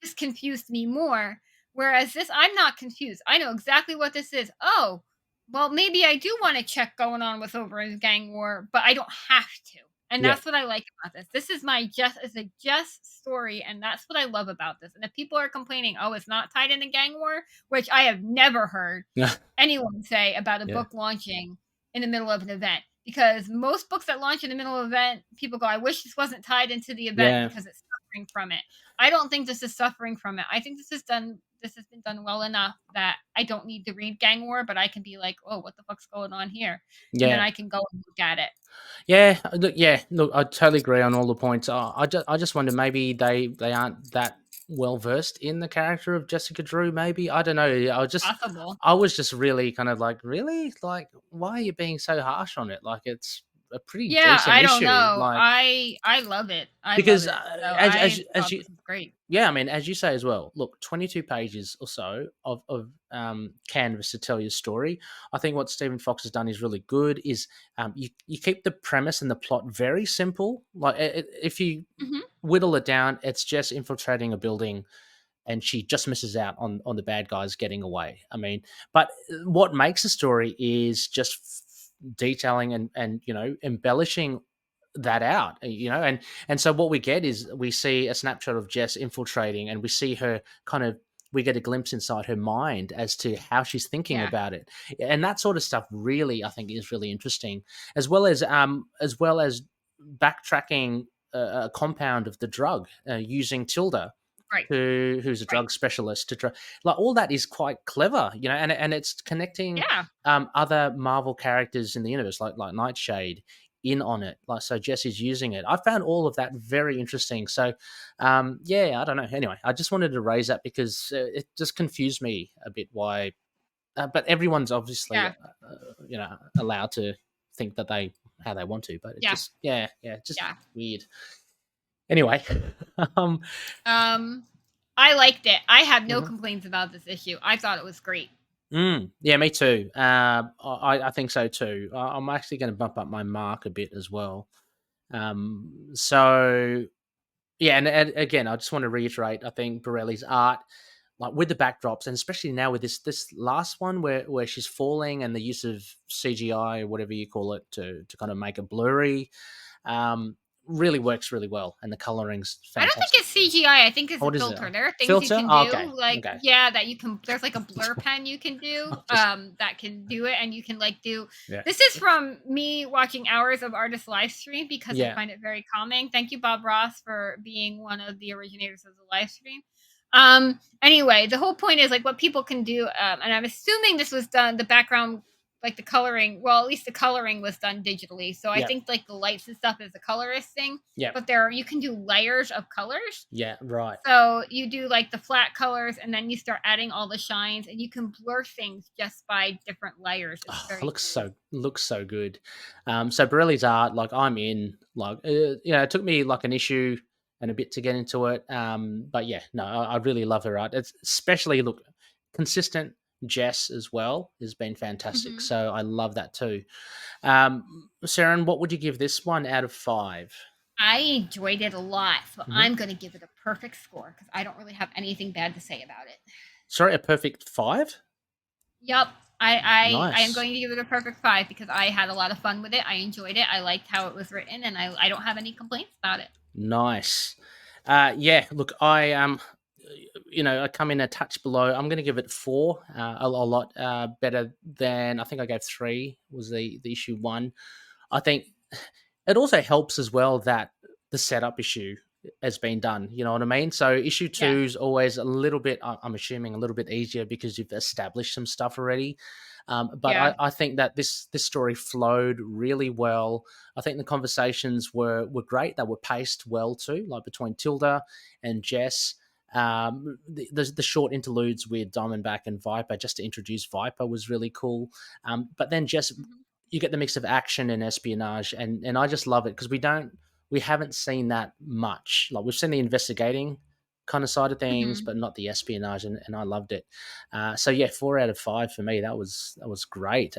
just confused me more. Whereas this, I'm not confused. I know exactly what this is. Oh, well, maybe I do want to check going on with over in gang war, but I don't have to. And that's what I like about this. This is it's a Jess story, and that's what I love about this. And if people are complaining, oh, it's not tied into gang war, which I have never heard anyone say about a book launching in the middle of an event. Because most books that launch in the middle of an event, people go, I wish this wasn't tied into the event because it's suffering from it. I don't think this is suffering from it. I think this has been done well enough that I don't need to read gang war, but I can be like, oh, what the fuck's going on here? And then I can go and look at it. Look, I totally agree on all the points. I just wonder, maybe they aren't that well versed in the character of Jessica Drew. Maybe, I don't know. I was just really kind of like, really, like, why are you being so harsh on it? Like, it's a pretty decent I don't issue. know. Like, I love it. Because as you, great. Yeah, I mean, as you say as well. Look, 22 pages or so of canvas to tell your story. I think what Stephen Fox has done is really good. Is you keep the premise and the plot very simple. Like, if you whittle it down, it's just infiltrating a building, and she just misses out on the bad guys getting away. I mean, but what makes a story is just detailing and embellishing that out, and so what we get is we see a snapshot of Jess infiltrating, and we see her we get a glimpse inside her mind as to how she's thinking about it, and that sort of stuff really, I think, is really interesting, as well as backtracking a compound of the drug using Tilda, who's a drug specialist to like, all that is quite clever, and it's connecting other Marvel characters in the universe, like Nightshade, in on it. Like, so Jess is using it. I found all of that very interesting. So I don't know. Anyway, I just wanted to raise that because it just confused me a bit why, but everyone's obviously allowed to think that how they want to, but it just weird. Anyway, I liked it. I have no complaints about this issue. I thought it was great. Yeah, me too. I think so too. I'm actually going to bump up my mark a bit as well. So yeah, and again, I just want to reiterate, I think Borelli's art, like with the backdrops, and especially now with this last one where she's falling, and the use of CGI or whatever you call it to kind of make it blurry, really works really well, and the coloring's fantastic. I don't think it's CGI. I think it's a filter. There are things you can do, that you can. There's like a blur pen you can do, that can do it, and you can do. Yeah. This is from me watching hours of artist live stream because I find it very calming. Thank you, Bob Ross, for being one of the originators of the live stream. Anyway, the whole point is what people can do, and I'm assuming this was done. The background. The coloring, well, at least the coloring was done digitally. So I think the lights and stuff is a colorist thing. Yeah. But you can do layers of colors. Yeah, right. So you do the flat colors, and then you start adding all the shines, and you can blur things just by different layers. It looks so good. So Borelli's art, I'm in. It took me an issue and a bit to get into it. But yeah, no, I really love her art. It's especially consistent. Jess as well has been fantastic. Mhm. So I love that too. Seren, what would you give this one out of 5? I enjoyed it a lot, so Mhm. I'm going to give it a perfect score because I don't really have anything bad to say about it. Sorry, a perfect 5? Yep. I am Nice. going to give it a perfect 5 because I had a lot of fun with it. I enjoyed it. I liked how it was written, and I don't have any complaints about it. Nice. Yeah, look, I I come in a touch below. I'm going to give it 4, a lot better than I think I gave 3 was the issue 1. I think it also helps as well that the setup issue has been done. You know what I mean? So issue 2 Yeah. is always a little bit, I'm assuming, a little bit easier because you've established some stuff already. But Yeah. I think that this story flowed really well. I think the conversations were great. They were paced well too, like between Tilda and Jess. The short interludes with Diamondback and Viper just to introduce Viper was really cool. But then Jess, Mhm. you get the mix of action and espionage, and I just love it because we haven't seen that much. Like we've seen the investigating kind of side of things, Mhm. but not the espionage, and I loved it. So yeah, 4 out of 5 for me. That was great.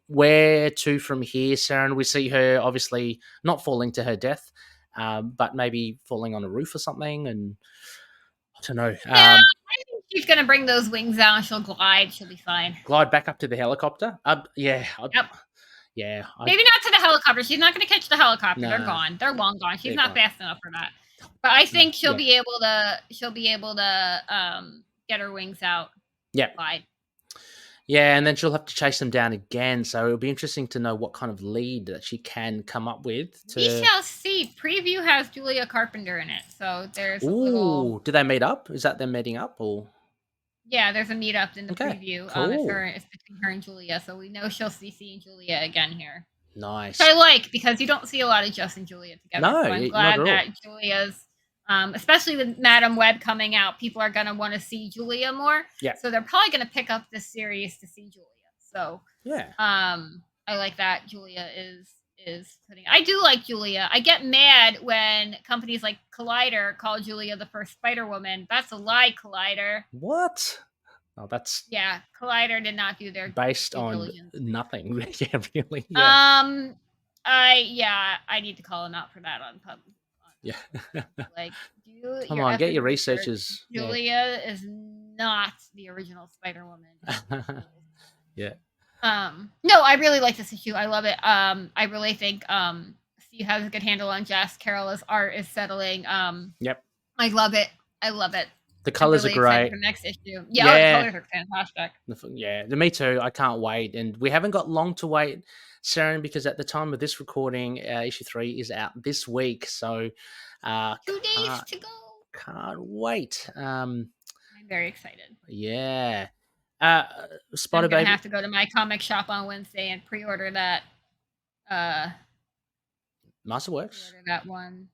Where to from here, Saren? We see her obviously not falling to her death, but maybe falling on a roof or something, and I don't know. Yeah, I think she's going to bring those wings out and she'll glide. She'll be fine. Glide back up to the helicopter. Yeah, Yep. yeah. Maybe not to the helicopter. She's not going to catch the helicopter. They're Nah, gone. They're long gone. She's they're not gone. fast enough for that. But I think she'll Yeah. be able to. She'll be able to get her wings out. Yeah. Glide. Yeah, and then she'll have to chase them down again. So it'll be interesting to know what kind of lead that she can come up with. We shall see. Preview has Julia Carpenter in it, so there's a little. Do they meet up? Is that them meeting up or? Yeah, there's a meetup in the Okay, preview. cool. It's between her and Julia, so we know she'll see seeing Julia again here. Nice. Which I like because you don't see a lot of Jess and Julia together. No, so I'm not glad at all. that Julia's, especially with Madam Web coming out, people are gonna want to see Julia more. Yeah. So they're probably gonna pick up this series to see Julia. So Yeah. I like that Julia is putting. I do like Julia. I get mad when companies like Collider call Julia the first Spider-Woman. That's a lie, Collider. What? Oh, that's Collider did not do their based due on diligence. nothing. Yeah, really. Yeah. I need to call him out for that on pub. Yeah. Like, Come on, get your researchers. Julia is not the original Spider-Woman. Yeah. No, I really like this issue. I love it. I really think Steve has a good handle on Jess. Carola's art is settling. Yep. I love it. I love it. The colors really are great. For next issue. Yeah, the colors are fantastic. Yeah, me too. I can't wait. And we haven't got long to wait, Saren, because at the time of this recording, issue 3 is out this week. So 2 days to go. Can't wait. I'm very excited. Yeah. Spider Baby. I'm gonna have to go to my comic shop on Wednesday and pre-order that. Masterworks. Pre-order that one.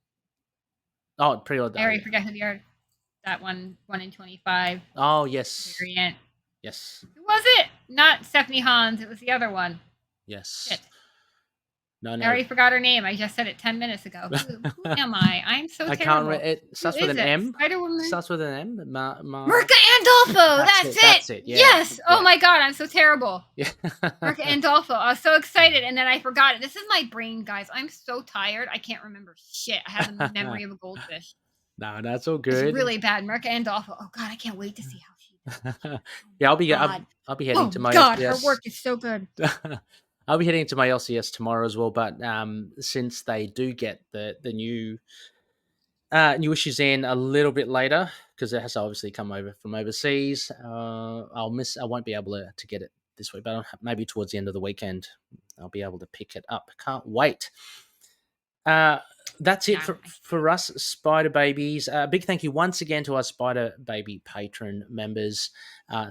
Oh, pre-order. I already forgot who the art. That 1 in 25. Oh yes. Variant. Yes. Who was it? Not Stephanie Hans. It was the other one. Yes. Shit. No. I already forgot her name. I just said it 10 minutes ago. Who am I? I'm so terrible. I can't read it. Starts with an M. Spider-Woman. Starts with an M. Merca Andolfo. That's it. Yeah. Yes. Yeah. Oh my god, I'm so terrible. Yeah. Merca Andolfo. I was so excited and then I forgot it. This is my brain, guys. I'm so tired. I can't remember shit. I have the memory of a goldfish. No, that's all good. It's really bad. Merca Andolfo. Oh god, I can't wait to see how she does. Yeah, I'll be heading to my God, LCS. her work is so good. I'll be heading to my LCS tomorrow as well, but since they do get the new issues in a little bit later, because it has to obviously come over from overseas, I won't be able to get it this week, but maybe towards the end of the weekend I'll be able to pick it up. Can't wait. That's it for us, Spider Babies. Big thank you once again to our Spider Baby patron members.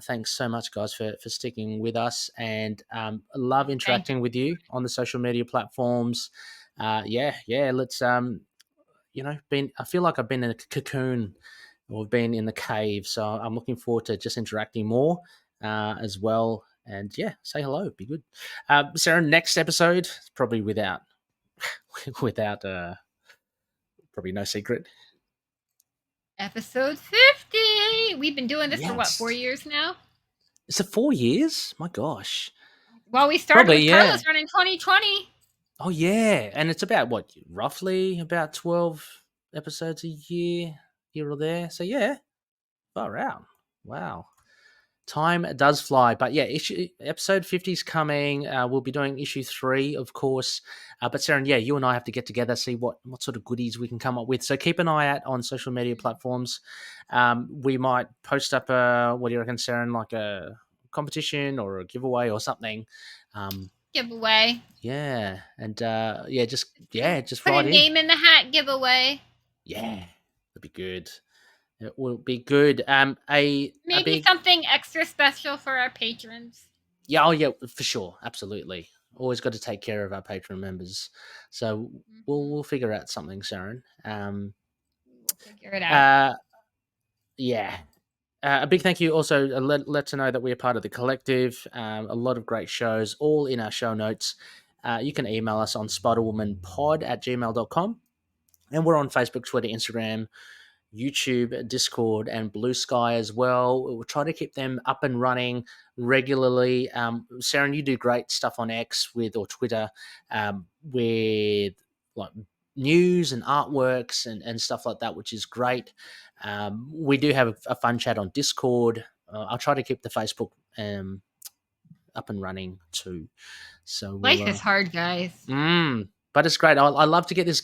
Thanks so much, guys, for sticking with us, and love interacting with you on the social media platforms. Let's I feel like I've been in a cocoon, or been in the cave, so I'm looking forward to just interacting more as well. And yeah, say hello, be good. Sarah, next episode probably without probably no secret. Episode 50. We've been doing this for 4 years now? Is it 4 years? My gosh. Well, we started Probably, with yeah. Carlos run in 2020. Oh, yeah. And it's about, what, roughly about 12 episodes a year, here or there. So, yeah, far out. Wow. Time does fly. But, yeah, episode 50 is coming. We'll be doing issue 3, of course. But, Seren, yeah, you and I have to get together, see what sort of goodies we can come up with. So keep an eye out on social media platforms. We might post up what do you reckon, Seren, like a competition or a giveaway or something. Giveaway. Yeah, and just Put write a in. name in the hat giveaway. Yeah, that'd be good. It will be good. Maybe something extra special for our patrons. Yeah, oh yeah, for sure, absolutely. Always got to take care of our patron members. So we'll figure out something, Seren. We'll figure it out. Yeah. A big thank you also. Let to know that we are part of the collective. A lot of great shows, all in our show notes. You can email us on spiderwomanpod@gmail.com. And we're on Facebook, Twitter, Instagram, YouTube, Discord, and Blue Sky as well. We'll try to keep them up and running regularly. Seren, you do great stuff on X or Twitter with like news and artworks and stuff like that, which is great. We do have a fun chat on Discord. I'll try to keep the Facebook up and running too. So life is hard, guys. But it's great. I love to get this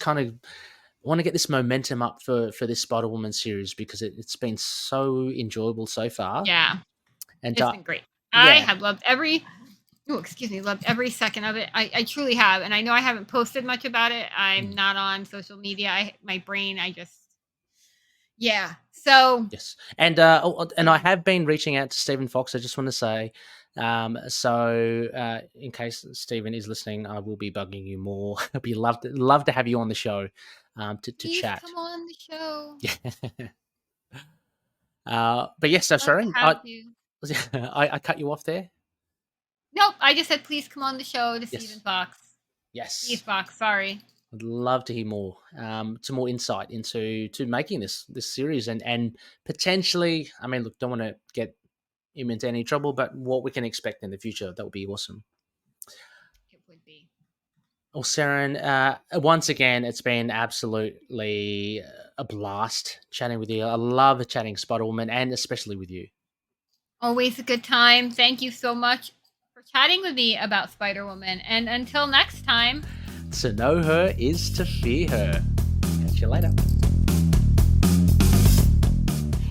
I want to get this momentum up for this Spider-Woman series because it's been so enjoyable so far. Yeah, and it's been great. I have loved every second of it. I truly have, and I know I haven't posted much about it. I'm not on social media. My brain, So yes, and I have been reaching out to Stephen Fox. I just want to say, in case Stephen is listening, I will be bugging you more. I'd be love to have you on the show. To please chat. Come on the show. But yes, so sorry. I cut you off there. Nope, I just said please come on the show to Stephen Fox. Yes, Steve Fox. Sorry. I'd love to hear more, some more insight into making this series and potentially. I mean, look, don't want to get him into any trouble, but what we can expect in the future, that would be awesome. It would be. Well, Seren, once again, it's been absolutely a blast chatting with you. I love chatting Spider-Woman and especially with you. Always a good time. Thank you so much for chatting with me about Spider-Woman. And until next time. To know her is to fear her. Catch you later.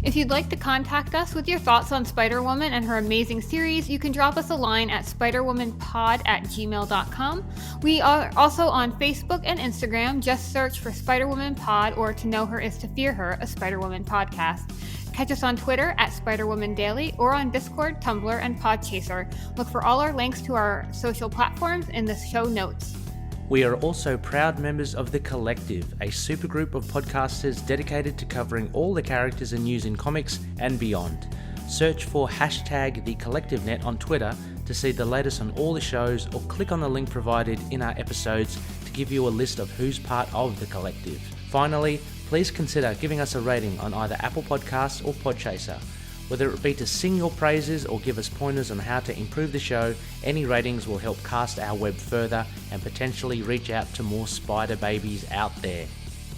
If you'd like to contact us with your thoughts on Spider-Woman and her amazing series, you can drop us a line at spiderwomanpod@gmail.com. We are also on Facebook and Instagram. Just search for Spider-Woman Pod or To Know Her Is to Fear Her, a Spider-Woman podcast. Catch us on Twitter at Spider-Woman Daily or on Discord, Tumblr, and Podchaser. Look for all our links to our social platforms in the show notes. We are also proud members of The Collective, a supergroup of podcasters dedicated to covering all the characters and news in comics and beyond. Search for #TheCollectiveNet on Twitter to see the latest on all the shows or click on the link provided in our episodes to give you a list of who's part of The Collective. Finally, please consider giving us a rating on either Apple Podcasts or Podchaser. Whether it be to sing your praises or give us pointers on how to improve the show, any ratings will help cast our web further and potentially reach out to more spider babies out there.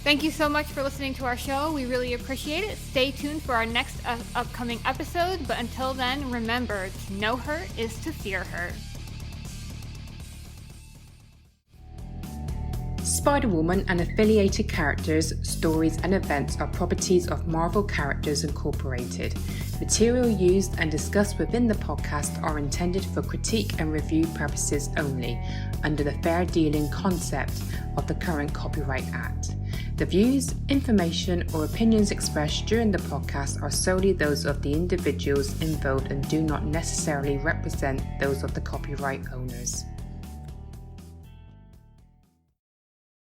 Thank you so much for listening to our show. We really appreciate it. Stay tuned for our next upcoming episode. But until then, remember, to know her is to fear her. Spider-Woman and affiliated characters, stories and events are properties of Marvel Characters Incorporated. Material used and discussed within the podcast are intended for critique and review purposes only, under the fair dealing concept of the current Copyright Act. The views, information, or opinions expressed during the podcast are solely those of the individuals involved and do not necessarily represent those of the copyright owners.